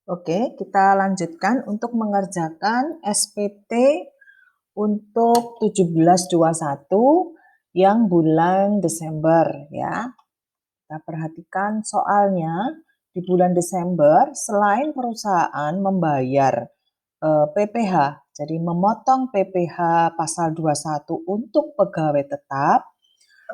Oke, kita lanjutkan untuk mengerjakan SPT untuk 17/21 yang bulan Desember ya. Kita perhatikan soalnya di bulan Desember selain perusahaan membayar PPh, jadi memotong PPh pasal 21 untuk pegawai tetap,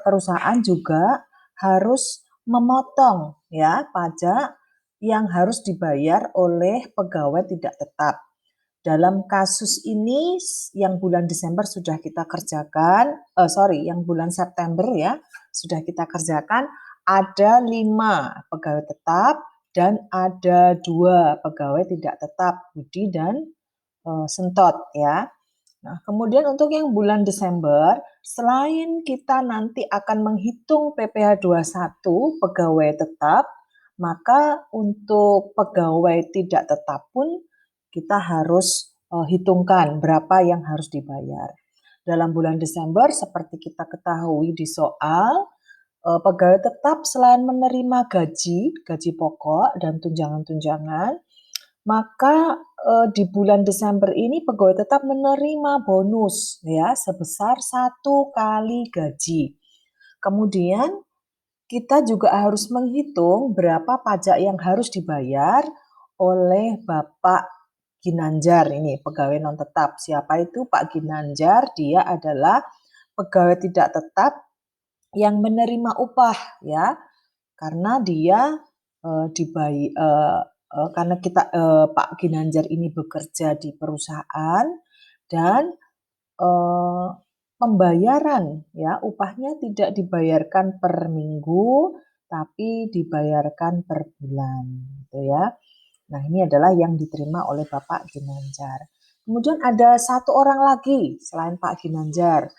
perusahaan juga harus memotong ya pajak yang harus dibayar oleh pegawai tidak tetap. Dalam kasus ini yang bulan Desember sudah kita kerjakan, yang bulan September ya sudah kita kerjakan, ada 5 pegawai tetap dan ada 2 pegawai tidak tetap, Budi dan Sentot ya. Nah, kemudian untuk yang bulan Desember, selain kita nanti akan menghitung PPh 21 pegawai tetap, maka untuk pegawai tidak tetap pun kita harus hitungkan berapa yang harus dibayar. Dalam bulan Desember, seperti kita ketahui di soal, pegawai tetap selain menerima gaji pokok dan tunjangan-tunjangan, maka di bulan Desember ini pegawai tetap menerima bonus ya sebesar 1 kali gaji. Kemudian kita juga harus menghitung berapa pajak yang harus dibayar oleh Bapak Ginanjar ini, pegawai non tetap. Siapa itu Pak Ginanjar? Dia adalah pegawai tidak tetap yang menerima upah ya, karena dia karena Pak Ginanjar ini bekerja di perusahaan dan pembayaran ya upahnya tidak dibayarkan per minggu tapi dibayarkan per bulan gitu ya. Nah, ini adalah yang diterima oleh Bapak Ginanjar. Kemudian ada satu orang lagi selain Pak Ginanjar,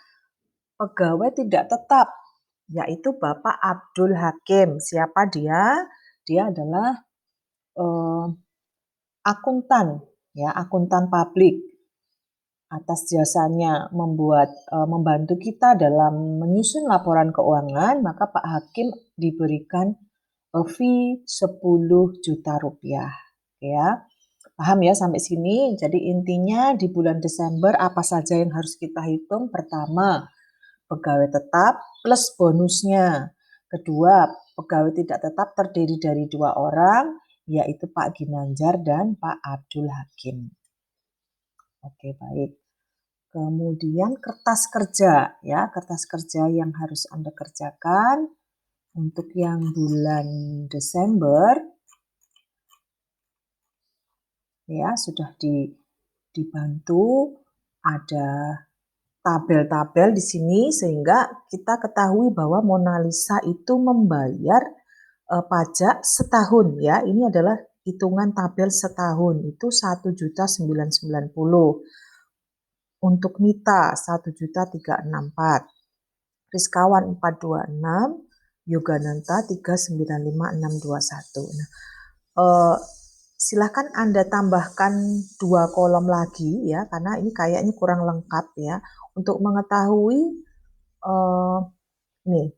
pegawai tidak tetap, yaitu Bapak Abdul Hakim. Siapa dia? Dia adalah akuntan, ya, akuntan publik. Atas jasanya membantu kita dalam menyusun laporan keuangan, maka Pak Hakim diberikan fee 10 juta rupiah. Ya, paham ya sampai sini? Jadi intinya di bulan Desember apa saja yang harus kita hitung? Pertama, pegawai tetap plus bonusnya. Kedua, pegawai tidak tetap terdiri dari 2 orang, yaitu Pak Ginanjar dan Pak Abdul Hakim. Oke, baik. Kemudian kertas kerja, ya, kertas kerja yang harus Anda kerjakan untuk yang bulan Desember, ya, sudah dibantu ada tabel-tabel di sini sehingga kita ketahui bahwa Mona Lisa itu membayar pajak setahun ya. Ini adalah hitungan tabel setahun itu 1.990.000. Untuk Nita 1.364.000. Rizkawan 426, Yogananta 395.621. Nah, silakan Anda tambahkan 2 kolom lagi ya karena ini kayaknya kurang lengkap ya untuk mengetahui nih.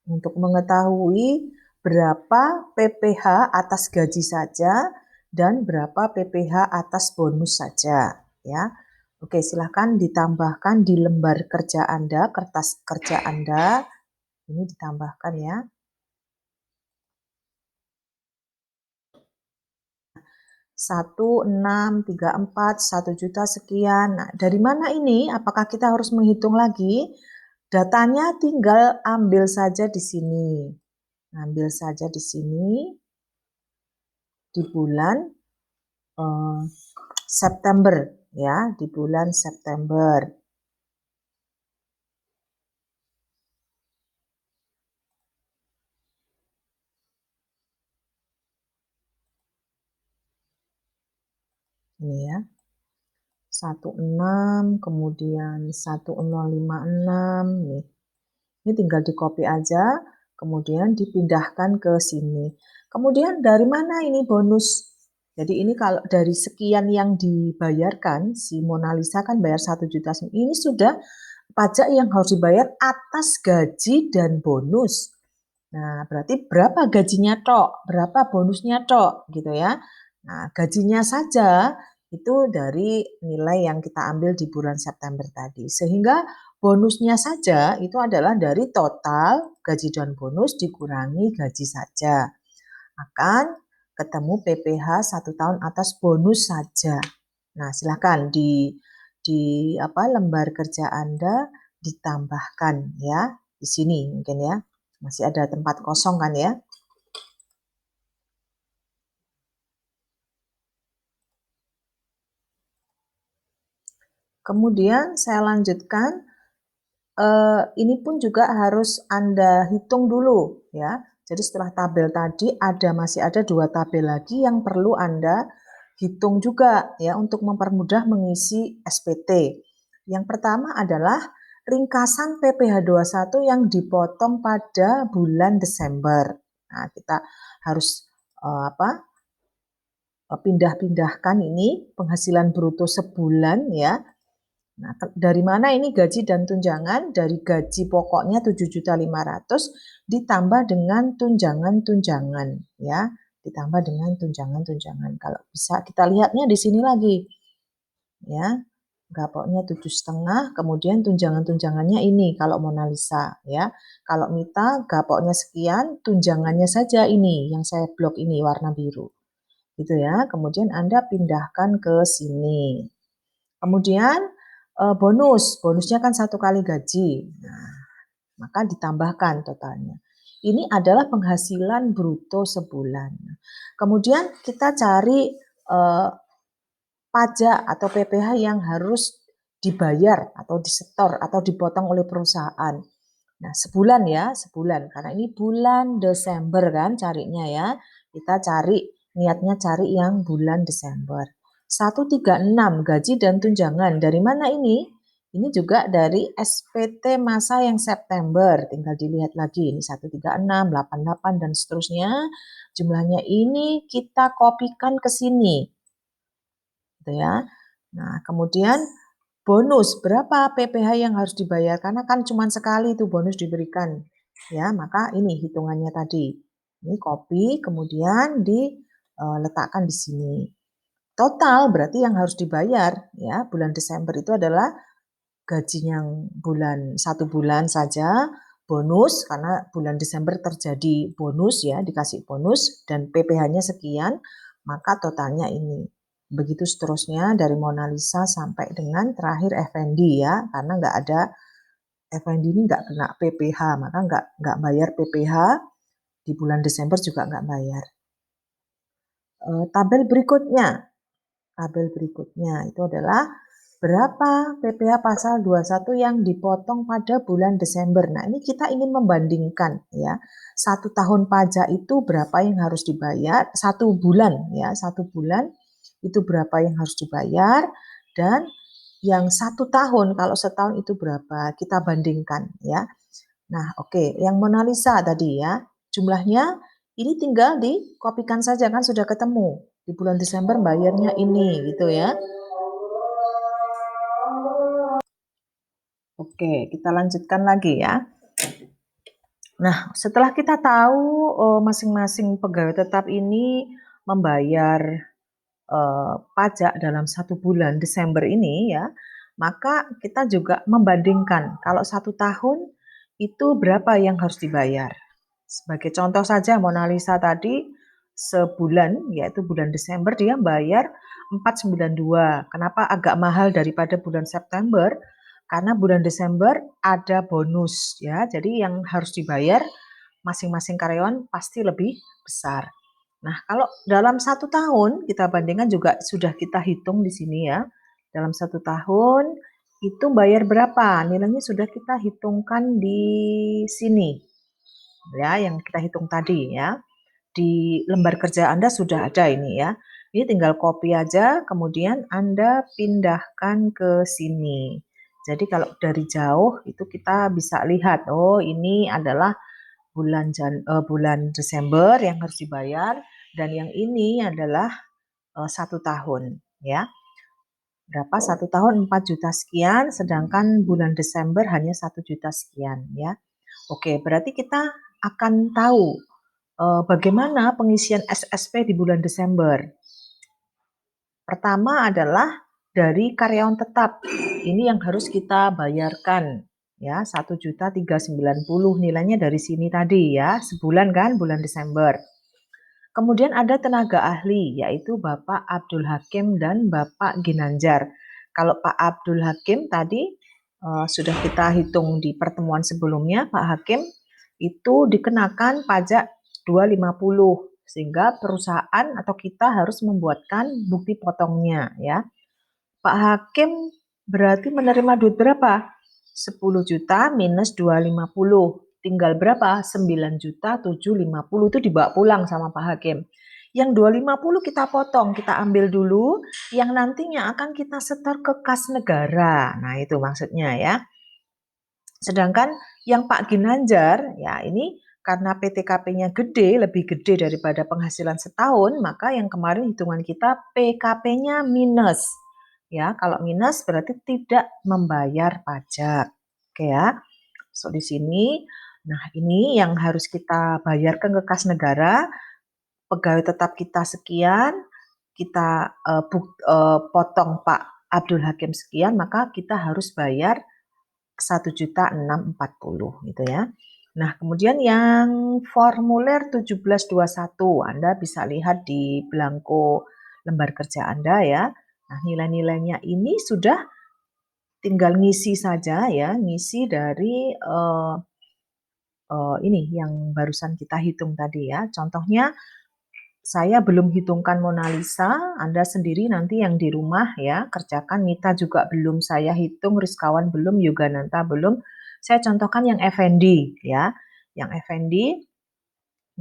Untuk mengetahui berapa PPh atas gaji saja dan berapa PPh atas bonus saja ya. Oke, silahkan ditambahkan di lembar kerja Anda, kertas kerja Anda. Ini ditambahkan ya. 1.634, 1 juta sekian. Nah, dari mana ini? Apakah kita harus menghitung lagi? Datanya tinggal ambil saja di sini. Ambil saja di sini di bulan September ya, di bulan September. Ini ya. 16 kemudian 1056 nih. Ini tinggal di copy aja, kemudian dipindahkan ke sini. Kemudian dari mana ini bonus? Jadi ini kalau dari sekian yang dibayarkan, si Mona Lisa kan bayar 1 juta. Ini sudah pajak yang harus dibayar atas gaji dan bonus. Nah, berarti berapa gajinya tok, berapa bonusnya tok, gitu ya. Nah, gajinya saja itu dari nilai yang kita ambil di bulan September tadi. Sehingga bonusnya saja itu adalah dari total gaji dan bonus dikurangi gaji saja. Akan ketemu PPh 1 tahun atas bonus saja. Nah, silakan di lembar kerja Anda ditambahkan ya di sini mungkin ya. Masih ada tempat kosong kan ya? Kemudian saya lanjutkan, ini pun juga harus Anda hitung dulu ya. Jadi setelah tabel tadi masih ada 2 tabel lagi yang perlu Anda hitung juga ya untuk mempermudah mengisi SPT. Yang pertama adalah ringkasan PPh 21 yang dipotong pada bulan Desember. Nah, kita harus pindah-pindahkan ini penghasilan bruto sebulan ya. Nah, dari mana ini gaji dan tunjangan? Dari gaji pokoknya 7.500.000 ditambah dengan tunjangan-tunjangan ya, ditambah dengan tunjangan-tunjangan. Kalau bisa kita lihatnya di sini lagi ya. Gapoknya 7,5, kemudian tunjangan-tunjangannya ini kalau Mona Lisa ya. Kalau Mita gapoknya sekian, tunjangannya saja ini yang saya blok ini warna biru. Gitu ya. Kemudian Anda pindahkan ke sini. Kemudian bonusnya kan 1 kali gaji. Nah, maka ditambahkan totalnya. Ini adalah penghasilan bruto sebulan. Kemudian kita cari pajak atau PPh yang harus dibayar atau disetor atau dipotong oleh perusahaan. Nah, sebulan ya, sebulan. Karena ini bulan Desember kan carinya ya. Kita niatnya cari yang bulan Desember. 136 gaji dan tunjangan. Dari mana ini? Ini juga dari SPT masa yang September. Tinggal dilihat lagi. Ini 136, 88, dan seterusnya. Jumlahnya ini kita kopikan ke sini. Gitu ya. Nah, kemudian bonus, berapa PPh yang harus dibayar? Karena kan cuma sekali itu bonus diberikan. Ya, maka ini hitungannya tadi. Ini copy, kemudian diletakkan di sini. Total berarti yang harus dibayar ya bulan Desember itu adalah gaji yang 1 bulan saja, bonus karena bulan Desember terjadi bonus ya, dikasih bonus dan PPh-nya sekian, maka totalnya ini. Begitu seterusnya dari Mona Lisa sampai dengan terakhir Effendi ya, karena nggak ada Effendi ini nggak kena PPh, maka nggak bayar PPh di bulan Desember juga nggak bayar. Tabel berikutnya itu adalah berapa PPh pasal 21 yang dipotong pada bulan Desember. Nah, ini kita ingin membandingkan ya. 1 tahun pajak itu berapa yang harus dibayar, 1 bulan ya, 1 bulan itu berapa yang harus dibayar, dan yang 1 tahun, kalau setahun itu berapa, kita bandingkan ya. Nah, oke, yang Mona Lisa tadi ya, jumlahnya ini tinggal dikopikan saja kan sudah ketemu. Di bulan Desember bayarnya ini gitu ya. Oke, kita lanjutkan lagi ya. Nah, setelah kita tahu masing-masing pegawai tetap ini membayar pajak dalam 1 bulan Desember ini ya, maka kita juga membandingkan kalau 1 tahun itu berapa yang harus dibayar. Sebagai contoh saja Mona Lisa tadi sebulan yaitu bulan Desember dia bayar 492. Kenapa agak mahal daripada bulan September? Karena bulan Desember ada bonus ya. Jadi yang harus dibayar masing-masing karyawan pasti lebih besar. Nah, kalau dalam 1 tahun kita bandingkan juga sudah kita hitung di sini ya. Dalam 1 tahun itu bayar berapa? Nilainya sudah kita hitungkan di sini. Ya, yang kita hitung tadi ya. Di lembar kerja Anda sudah ada ini ya. Ini tinggal copy aja, kemudian Anda pindahkan ke sini. Jadi kalau dari jauh itu kita bisa lihat, oh ini adalah bulan Desember yang harus dibayar, dan yang ini adalah 1 tahun ya. Berapa 1 tahun 4 juta sekian, sedangkan bulan Desember hanya 1 juta sekian ya. Oke, berarti kita akan tahu bagaimana pengisian SSP di bulan Desember. Pertama adalah dari karyawan tetap. Ini yang harus kita bayarkan ya, 1.390.000 nilainya dari sini tadi ya, sebulan kan, bulan Desember. Kemudian ada tenaga ahli, yaitu Bapak Abdul Hakim dan Bapak Ginanjar. Kalau Pak Abdul Hakim tadi sudah kita hitung di pertemuan sebelumnya, Pak Hakim itu dikenakan pajak 250, sehingga perusahaan atau kita harus membuatkan bukti potongnya ya. Pak Hakim berarti menerima duit berapa? 10 juta minus 250. Tinggal berapa? 9.750 itu dibawa pulang sama Pak Hakim. Yang 250 kita potong, kita ambil dulu, yang nantinya akan kita setor ke kas negara. Nah, itu maksudnya ya. Sedangkan yang Pak Ginanjar, ya ini karena PTKP-nya gede, lebih gede daripada penghasilan setahun, maka yang kemarin hitungan kita PKP-nya minus. Ya, kalau minus berarti tidak membayar pajak. Oke ya. So di sini, nah ini yang harus kita bayarkan ke kas negara. Pegawai tetap kita sekian, kita potong Pak Abdul Hakim sekian, maka kita harus bayar 1.640 gitu ya. Nah, kemudian yang formulir 1721 Anda bisa lihat di belangko lembar kerja Anda ya. Nah, nilai-nilainya ini sudah tinggal ngisi saja ya, ngisi dari ini yang barusan kita hitung tadi ya. Contohnya saya belum hitungkan Mona Lisa, Anda sendiri nanti yang di rumah ya, kerjakan. Mita juga belum saya hitung, Rizkawan belum, Yogananta belum. Saya contohkan yang Effendi ya. Yang Effendi,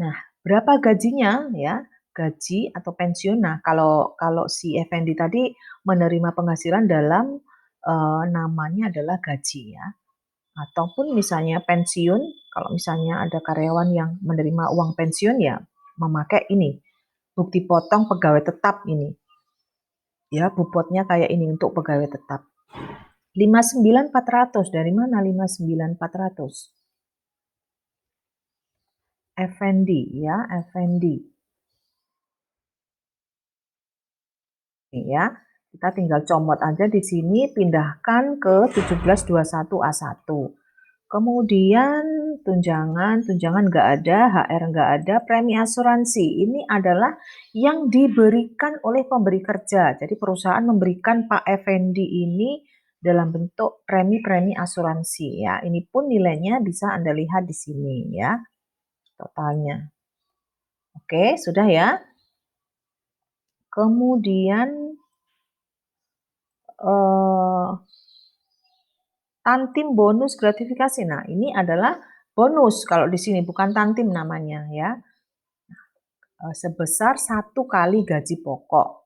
nah berapa gajinya ya? Gaji atau pensiun. Nah, kalau si Effendi tadi menerima penghasilan dalam namanya adalah gaji ya. Ataupun misalnya pensiun, kalau misalnya ada karyawan yang menerima uang pensiun ya memakai ini, bukti potong pegawai tetap ini. Ya, bupotnya kayak ini untuk pegawai tetap. 59.400, dari mana 59.400? Effendi ya, Effendi. Nih ya, kita tinggal comot aja di sini, pindahkan ke 1721A1. Kemudian tunjangan nggak ada, HR nggak ada, premi asuransi. Ini adalah yang diberikan oleh pemberi kerja. Jadi perusahaan memberikan Pak Effendi ini dalam bentuk premi-premi asuransi ya. Ini pun nilainya bisa Anda lihat di sini ya, totalnya. Oke, sudah ya. Kemudian tantim bonus gratifikasi. Nah, ini adalah bonus kalau di sini, bukan tantim namanya ya. Sebesar 1 kali gaji pokok.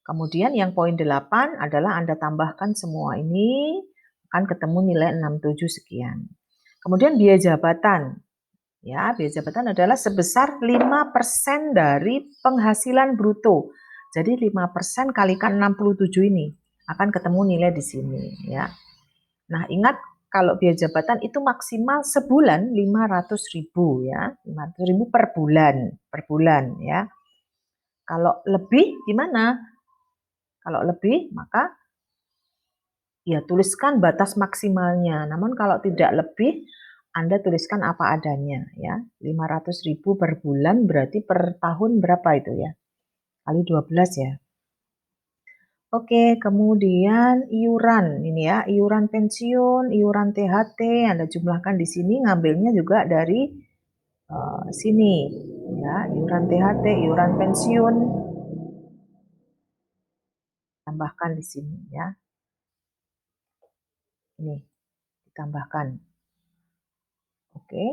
Kemudian yang poin 8 adalah Anda tambahkan semua ini, akan ketemu nilai 67 sekian. Kemudian biaya jabatan. Ya, biaya jabatan adalah sebesar 5% dari penghasilan bruto. Jadi 5% kalikan 67 ini akan ketemu nilai di sini ya. Nah, ingat kalau biaya jabatan itu maksimal sebulan 500.000 ya, 500.000 per bulan ya. Kalau lebih gimana? Kalau lebih maka ya tuliskan batas maksimalnya. Namun kalau tidak lebih Anda tuliskan apa adanya ya. 500.000 per bulan berarti per tahun berapa itu ya? Kali 12 ya. Oke, kemudian iuran ini ya, iuran pensiun, iuran THT Anda jumlahkan di sini, ngambilnya juga dari sini ya, iuran THT, iuran pensiun tambahkan di sini ya. Ini ditambahkan. Oke.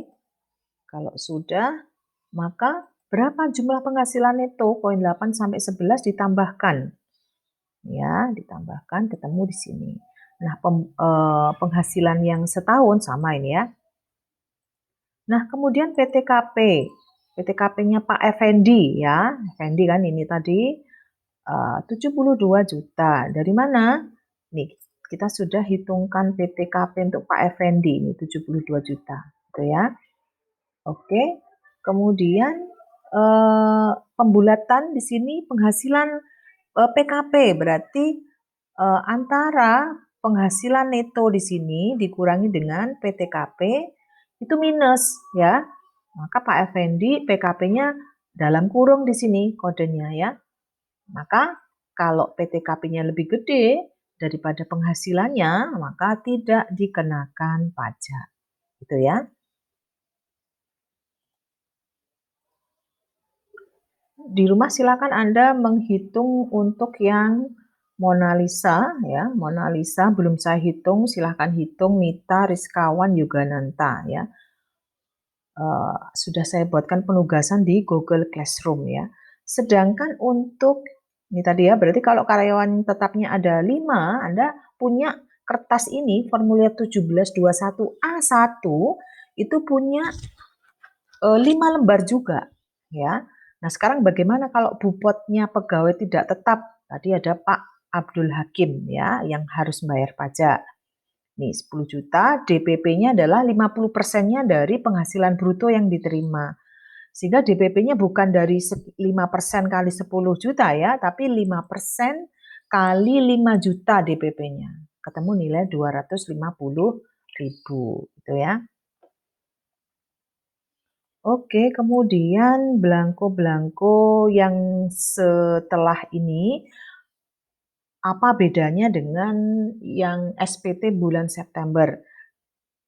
Kalau sudah, maka berapa jumlah penghasilan itu? Poin 8 sampai 11 ditambahkan. Ya, ditambahkan ketemu di sini. Nah, penghasilan yang setahun sama ini ya. Nah, kemudian PTKP. PTKP-nya Pak Effendi ya. Effendi kan ini tadi 72 juta. Dari mana? Nih, kita sudah hitungkan PTKP untuk Pak Effendi ini 72 juta, gitu ya. Oke. Kemudian pembulatan di sini penghasilan PKP berarti antara penghasilan neto di sini dikurangi dengan PTKP itu minus ya. Maka Pak Effendi PKP-nya dalam kurung di sini kodenya ya. Maka kalau PTKP-nya lebih gede daripada penghasilannya, maka tidak dikenakan pajak. Gitu ya. Di rumah silakan Anda menghitung untuk yang Mona Lisa ya. Mona Lisa belum saya hitung, silakan hitung Mita, Rizkawan, Yogananta ya. Sudah saya buatkan penugasan di Google Classroom ya. Sedangkan untuk ini tadi ya, berarti kalau karyawan tetapnya ada 5, Anda punya kertas ini formulir 1721A1 itu punya 5 lembar juga ya. Nah, sekarang bagaimana kalau bupotnya pegawai tidak tetap? Tadi ada Pak Abdul Hakim ya yang harus bayar pajak. Nih 10 juta, DPP-nya adalah 50%-nya dari penghasilan bruto yang diterima. Sehingga DPP-nya bukan dari 5% kali 10 juta ya, tapi 5% kali 5 juta DPP-nya. Ketemu nilai 250.000 gitu ya. Oke, kemudian belangko-belangko yang setelah ini, apa bedanya dengan yang SPT bulan September?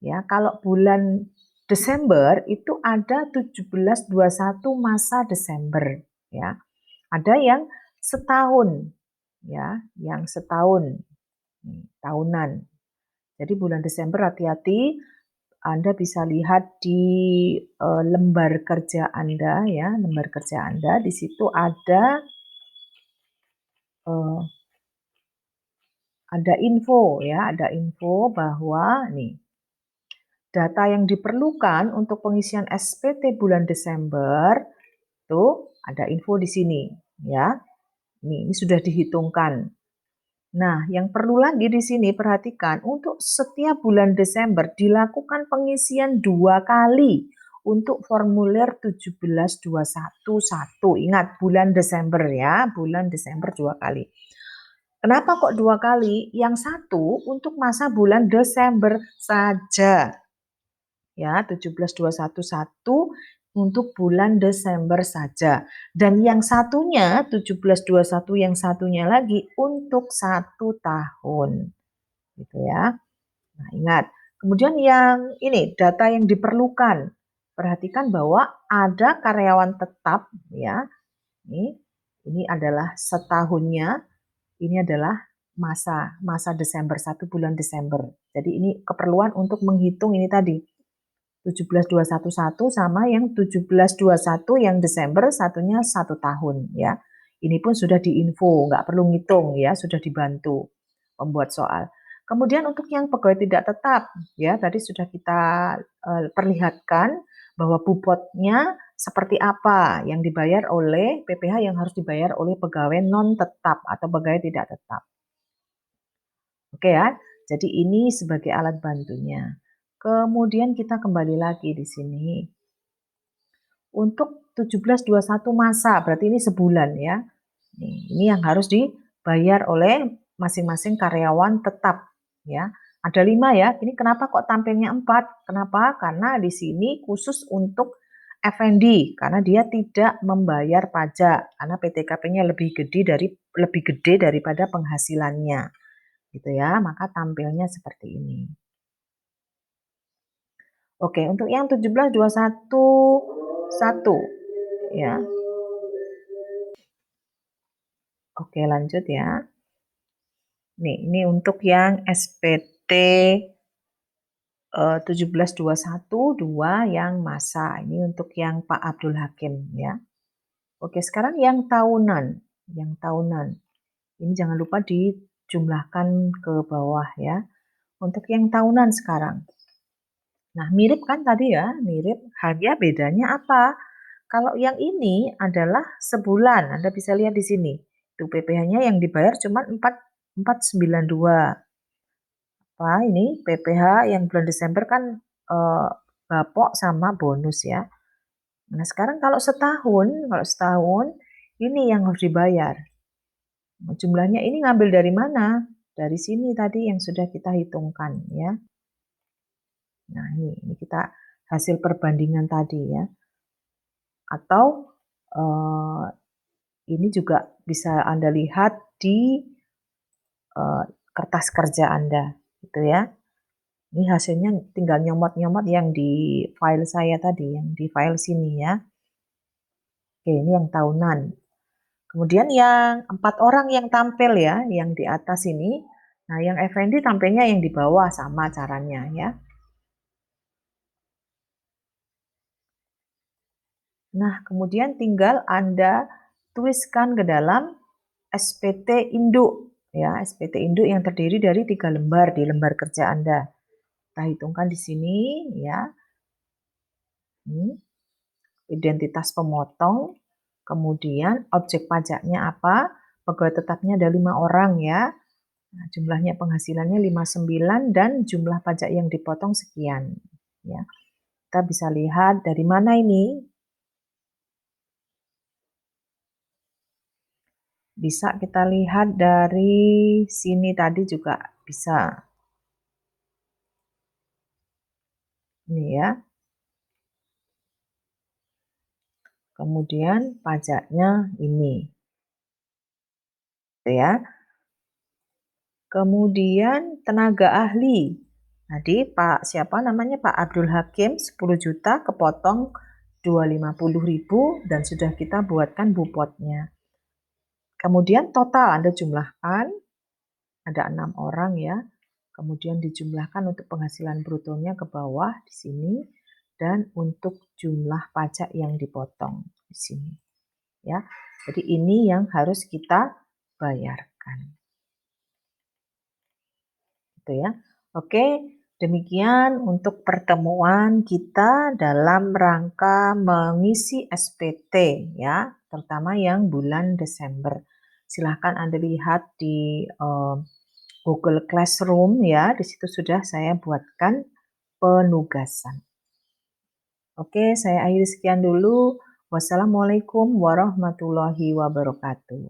Ya, kalau bulan Desember itu ada 1721 masa Desember, ya. Ada yang setahun, ya, yang setahun, tahunan. Jadi bulan Desember hati-hati, Anda bisa lihat di lembar kerja Anda ya, lembar kerja Anda di situ uh, ada info ya, ada info bahwa nih data yang diperlukan untuk pengisian SPT bulan Desember tuh ada info di sini ya. Ini sudah dihitungkan. Nah, yang perlu lagi di sini perhatikan, untuk setiap bulan Desember dilakukan pengisian 2 kali untuk formulir 17211. Ingat, bulan Desember ya, bulan Desember 2 kali. Kenapa kok 2 kali? Yang satu untuk masa bulan Desember saja. Ya, 17211 untuk bulan Desember saja. Dan yang satunya, 1721 yang satunya lagi untuk 1 tahun. Gitu ya. Nah, ingat. Kemudian yang ini, data yang diperlukan. Perhatikan bahwa ada karyawan tetap ya. Ini adalah setahunnya. Ini adalah masa Desember, 1 bulan Desember. Jadi ini keperluan untuk menghitung ini tadi. 17.211 sama yang 17.21 yang Desember satunya 1 tahun ya. Ini pun sudah diinfo, nggak perlu ngitung ya, sudah dibantu pembuat soal. Kemudian untuk yang pegawai tidak tetap ya, tadi sudah kita perlihatkan bahwa bobotnya seperti apa yang dibayar oleh PPh yang harus dibayar oleh pegawai non tetap atau pegawai tidak tetap. Oke ya, jadi ini sebagai alat bantunya. Kemudian kita kembali lagi di sini. Untuk 1721 masa, berarti ini sebulan ya. Ini yang harus dibayar oleh masing-masing karyawan tetap ya. Ada 5 ya. Ini kenapa kok tampilnya 4? Kenapa? Karena di sini khusus untuk F&D karena dia tidak membayar pajak karena PTKP-nya lebih gede daripada penghasilannya. Gitu ya. Maka tampilnya seperti ini. Oke, untuk yang 1721 ya. Oke, lanjut ya. Nih, ini untuk yang SPT 1721 2 yang masa. Ini untuk yang Pak Abdul Hakim ya. Oke, sekarang yang tahunan. Yang tahunan. Ini jangan lupa dijumlahkan ke bawah ya. Untuk yang tahunan sekarang. Nah, mirip kan tadi ya, mirip. Hanya bedanya apa? Kalau yang ini adalah sebulan, Anda bisa lihat di sini. Itu PPh-nya yang dibayar cuma 492. Apa ini PPh yang bulan Desember kan bapok sama bonus ya. Nah, sekarang kalau setahun ini yang harus dibayar. Nah, jumlahnya ini ngambil dari mana? Dari sini tadi yang sudah kita hitungkan ya. Nah, ini kita hasil perbandingan tadi ya. Atau eh, ini juga bisa Anda lihat di kertas kerja Anda, gitu ya. Ini hasilnya tinggal nyomot-nyomot yang di file saya tadi, yang di file sini ya. Oke, ini yang tahunan. Kemudian yang 4 orang yang tampil ya, yang di atas ini. Nah, yang Effendi tampilnya yang di bawah, sama caranya ya. Nah, kemudian tinggal Anda tuliskan ke dalam SPT induk ya, SPT induk yang terdiri dari 3 lembar di lembar kerja Anda. Kita hitungkan di sini ya. Identitas pemotong, kemudian objek pajaknya apa, pegawai tetapnya ada 5 orang ya. Nah, jumlahnya penghasilannya 59 dan jumlah pajak yang dipotong sekian ya. Kita bisa lihat dari mana ini? Bisa kita lihat dari sini tadi juga bisa. Ini ya. Kemudian pajaknya ini. Gitu ya. Kemudian tenaga ahli. Tadi Pak siapa namanya Pak Abdul Hakim 10 juta kepotong 250.000 dan sudah kita buatkan bupotnya. Kemudian total Anda jumlahkan ada 6 orang ya. Kemudian dijumlahkan untuk penghasilan brutonya ke bawah di sini dan untuk jumlah pajak yang dipotong di sini ya. Jadi ini yang harus kita bayarkan. Gitu ya. Oke, demikian untuk pertemuan kita dalam rangka mengisi SPT ya, terutama yang bulan Desember. Silahkan Anda lihat di Google Classroom ya, di situ sudah saya buatkan penugasan. Oke, saya akhiri sekian dulu. Wassalamualaikum warahmatullahi wabarakatuh.